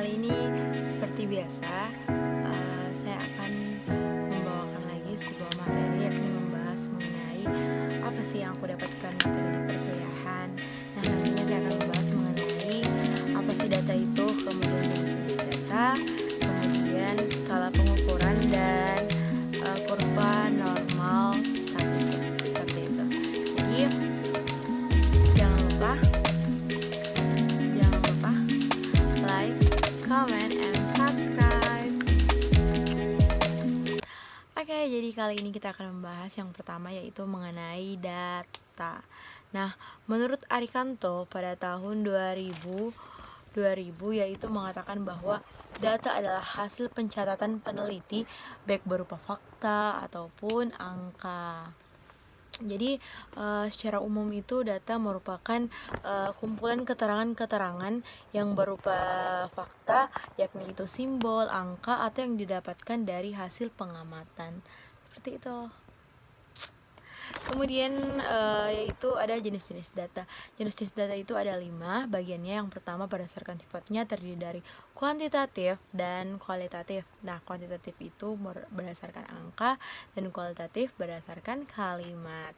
kali ini seperti biasa, saya akan membawakan lagi sebuah materi, yakni membahas mengenai apa sih yang aku dapatkan materi di perkuliahan. Nah, nantinya saya akan membahas mengenai apa sih data itu, kemudian jenis data, kemudian skala pengukuran dan kurva normal statistik seperti itu. Jadi jangan lupa like, comment, and subscribe. Oke, jadi kali ini kita akan membahas yang pertama, yaitu mengenai data. Nah, menurut Arikanto pada tahun 2000 yaitu mengatakan bahwa data adalah hasil pencatatan peneliti baik berupa fakta ataupun angka. Jadi secara umum itu data merupakan kumpulan keterangan-keterangan yang berupa fakta, yakni itu simbol, angka, atau yang didapatkan dari hasil pengamatan. Seperti itu. Kemudian yaitu ada jenis-jenis data. Jenis-jenis data itu ada 5 bagiannya. Yang pertama berdasarkan sifatnya terdiri dari kuantitatif dan kualitatif. Nah, kuantitatif itu berdasarkan angka dan kualitatif berdasarkan kalimat.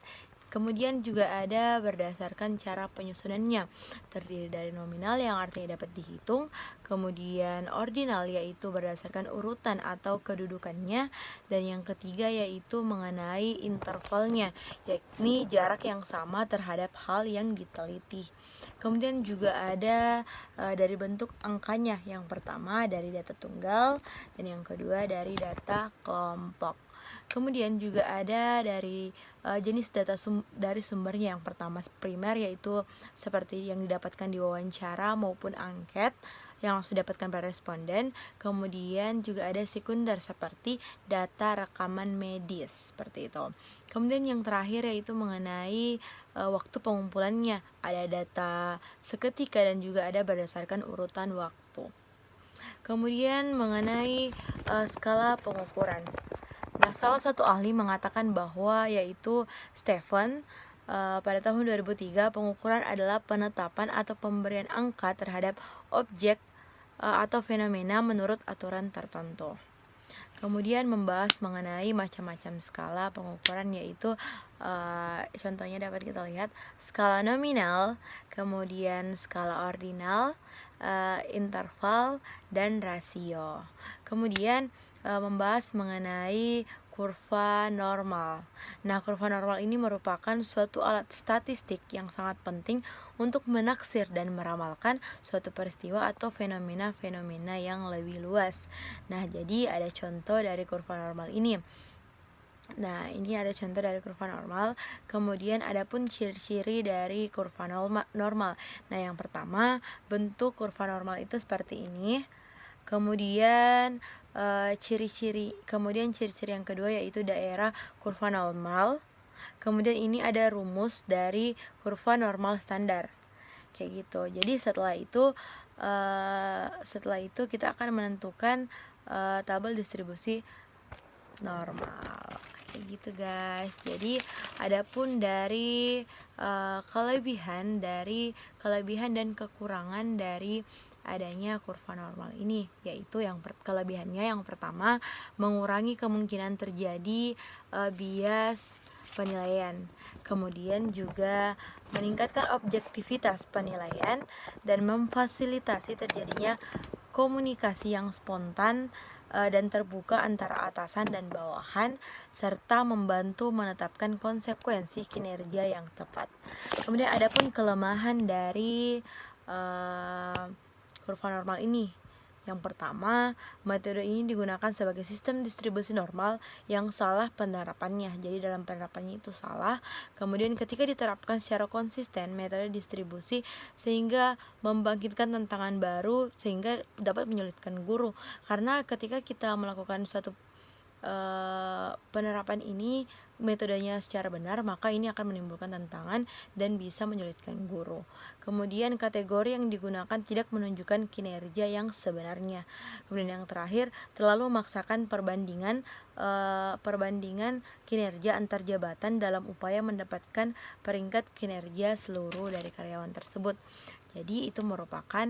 Kemudian juga ada berdasarkan cara penyusunannya, terdiri dari nominal yang artinya dapat dihitung, kemudian ordinal yaitu berdasarkan urutan atau kedudukannya, dan yang ketiga yaitu mengenai intervalnya, yakni jarak yang sama terhadap hal yang diteliti. Kemudian juga ada dari bentuk angkanya, yang pertama dari data tunggal dan yang kedua dari data kelompok. Kemudian juga ada dari jenis data dari sumbernya. Yang pertama primer, yaitu seperti yang didapatkan di wawancara maupun angket yang langsung didapatkan pada responden. Kemudian juga ada sekunder seperti data rekaman medis, seperti itu. Kemudian yang terakhir yaitu mengenai waktu pengumpulannya. Ada data seketika dan juga ada berdasarkan urutan waktu. Kemudian mengenai skala pengukuran. Nah, salah satu ahli mengatakan bahwa yaitu Stephen pada tahun 2003 pengukuran adalah penetapan atau pemberian angka terhadap objek atau fenomena menurut aturan tertentu. Kemudian membahas mengenai macam-macam skala pengukuran, yaitu contohnya dapat kita lihat skala nominal, kemudian skala ordinal, interval, dan rasio. Kemudian membahas mengenai kurva normal. Nah, kurva normal ini merupakan suatu alat statistik yang sangat penting untuk menaksir dan meramalkan suatu peristiwa atau fenomena-fenomena yang lebih luas. Nah, jadi ada contoh dari kurva normal ini. Nah, ini ada contoh dari kurva normal. Kemudian ada pun ciri-ciri dari kurva normal. Nah, yang pertama, bentuk kurva normal itu seperti ini. Kemudian ciri-ciri yang kedua yaitu daerah kurva normal. Kemudian ini ada rumus dari kurva normal standar, kayak gitu. Jadi setelah itu kita akan menentukan tabel distribusi normal, kayak gitu guys. Jadi adapun dari kelebihan dan kekurangan dari adanya kurva normal ini, yaitu kelebihannya yang pertama mengurangi kemungkinan terjadi bias penilaian, kemudian juga meningkatkan objektivitas penilaian dan memfasilitasi terjadinya komunikasi yang spontan dan terbuka antara atasan dan bawahan, serta membantu menetapkan konsekuensi kinerja yang tepat. Kemudian adapun kelemahan dari kurva normal ini. Yang pertama, metode ini digunakan sebagai sistem distribusi normal yang salah penerapannya. Jadi dalam penerapannya itu salah. Kemudian ketika diterapkan secara konsisten metode distribusi sehingga membangkitkan tantangan baru sehingga dapat menyulitkan guru. Karena ketika kita melakukan suatu penerapan ini metodenya secara benar, maka ini akan menimbulkan tantangan dan bisa menyulitkan guru. Kemudian kategori yang digunakan tidak menunjukkan kinerja yang sebenarnya. Kemudian yang terakhir, terlalu memaksakan perbandingan kinerja antar jabatan dalam upaya mendapatkan peringkat kinerja seluruh dari karyawan tersebut. Jadi itu merupakan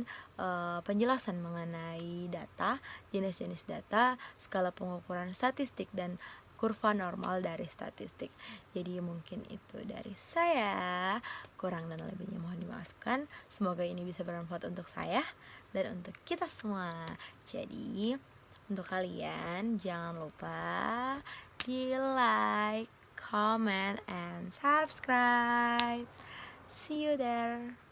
penjelasan mengenai data, jenis-jenis data, skala pengukuran statistik, dan kurva normal dari statistik. Jadi mungkin itu dari saya, kurang dan lebihnya mohon dimaafkan. Semoga ini bisa bermanfaat untuk saya dan untuk kita semua. Jadi untuk kalian jangan lupa di like, comment, and subscribe. See you there.